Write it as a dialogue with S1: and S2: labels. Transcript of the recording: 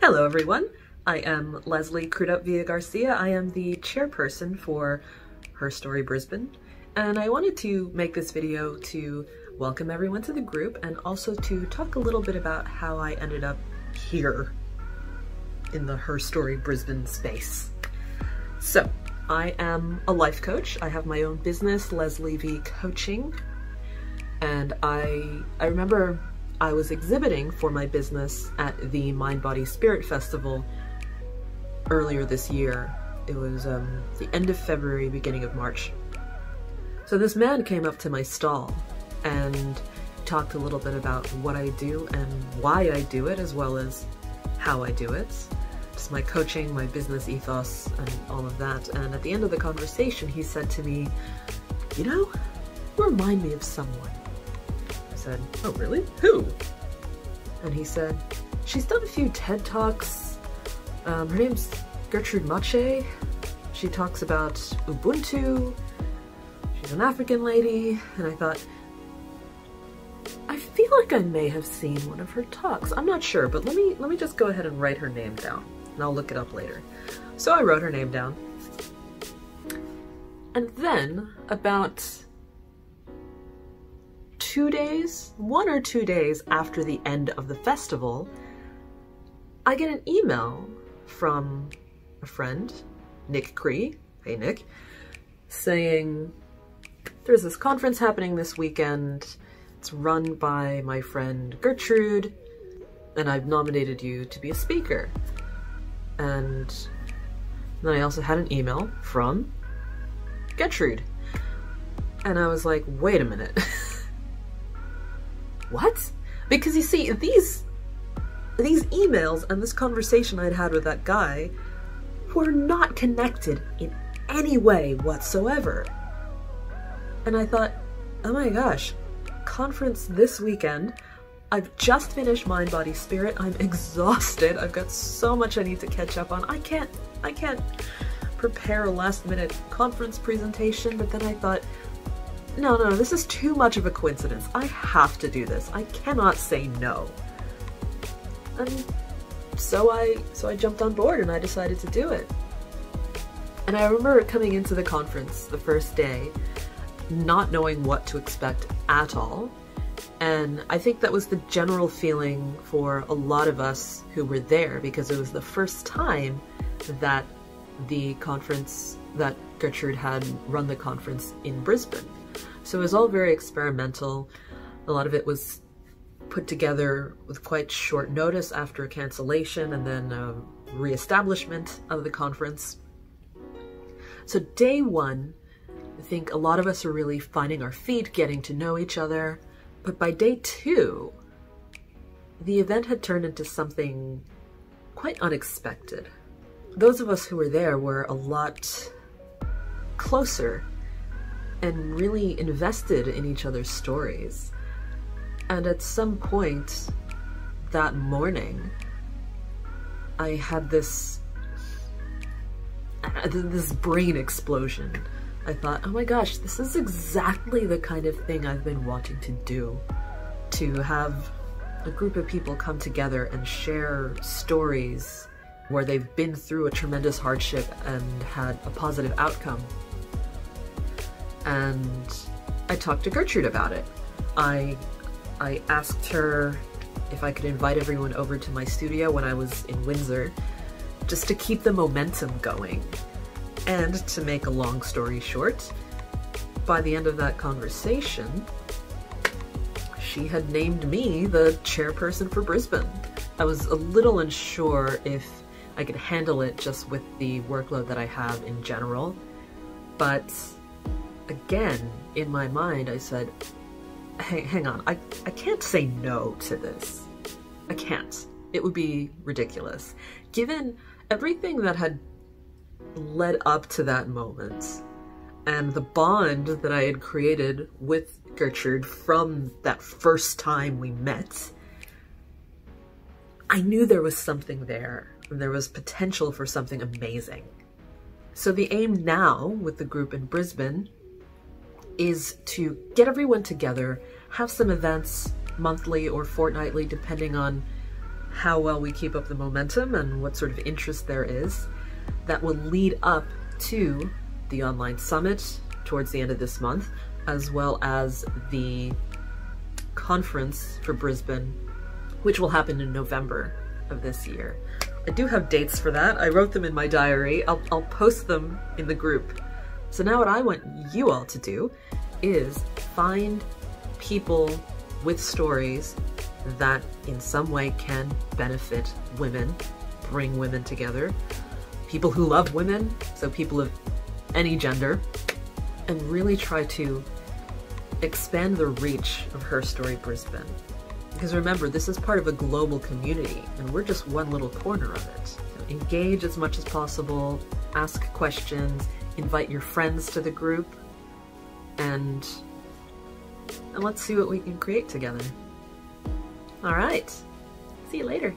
S1: Hello everyone, I am Leslie Crudup Villa Garcia. I am the chairperson for HerStory Brisbane, and I wanted to make this video to welcome everyone to the group and also to talk a little bit about how I ended up here in the HerStory Brisbane space. So, I am a life coach. I have my own business, Leslie V Coaching, and I remember I was exhibiting for my business at the Mind Body Spirit Festival earlier this year. It was the end of February, beginning of March. So this man came up to my stall and talked a little bit about what I do and why I do it, as well as how I do it. Just my coaching, my business ethos, and all of that. And at the end of the conversation, he said to me, "You know, you remind me of someone." I said, "Oh really? Who?" And he said, "She's done a few TED Talks. Her name's Gertrude Mache. She talks about Ubuntu. She's an African lady." And I thought, I feel like I may have seen one of her talks. I'm not sure, but let me just go ahead and write her name down, and I'll look it up later. So I wrote her name down. And then about 1 or 2 days after the end of the festival, I get an email from a friend, Nick Cree, hey Nick, saying, "There's this conference happening this weekend. It's run by my friend Gertrude, and I've nominated you to be a speaker." And then I also had an email from Gertrude. And I was like, wait a minute. What? Because you see, these emails and this conversation I'd had with that guy were not connected in any way whatsoever. And I thought, oh my gosh, conference this weekend. I've just finished Mind Body Spirit. I'm exhausted. I've got so much I need to catch up on. I can't prepare a last minute conference presentation. But then I thought, no, this is too much of a coincidence. I have to do this. I cannot say no. And so I jumped on board and I decided to do it. And I remember coming into the conference the first day, not knowing what to expect at all. And I think that was the general feeling for a lot of us who were there, because it was the first time that the conference, that Gertrude had run the conference in Brisbane. So it was all very experimental. A lot of it was put together with quite short notice after a cancellation and then a re-establishment of the conference. So day one, I think a lot of us are really finding our feet, getting to know each other. But by day two, the event had turned into something quite unexpected. Those of us who were there were a lot closer and really invested in each other's stories. And at some point that morning, I had this brain explosion. I thought, oh my gosh, this is exactly the kind of thing I've been wanting to do. To have a group of people come together and share stories where they've been through a tremendous hardship and had a positive outcome. And I talked to Gertrude about it. I asked her if I could invite everyone over to my studio when I was in Windsor, just to keep the momentum going. And to make a long story short, by the end of that conversation, she had named me the chairperson for Brisbane. I was a little unsure if I could handle it just with the workload that I have in general, but again, in my mind, I said, hey, hang on, I can't say no to this. I can't. It would be ridiculous. Given everything that had led up to that moment and the bond that I had created with Gertrude from that first time we met, I knew there was something there. There was potential for something amazing. So the aim now with the group in Brisbane is to get everyone together, have some events monthly or fortnightly, depending on how well we keep up the momentum and what sort of interest there is. That will lead up to the online summit towards the end of this month, as well as the conference for Brisbane, which will happen in November of this year. I do have dates for that. I wrote them in my diary. I'll post them in the group. So now what I want you all to do is find people with stories that in some way can benefit women, bring women together, people who love women, so people of any gender, and really try to expand the reach of HerStory Brisbane. Because remember, this is part of a global community, and we're just one little corner of it. So engage as much as possible, ask questions, invite your friends to the group, and let's see what we can create together. All right, see you later.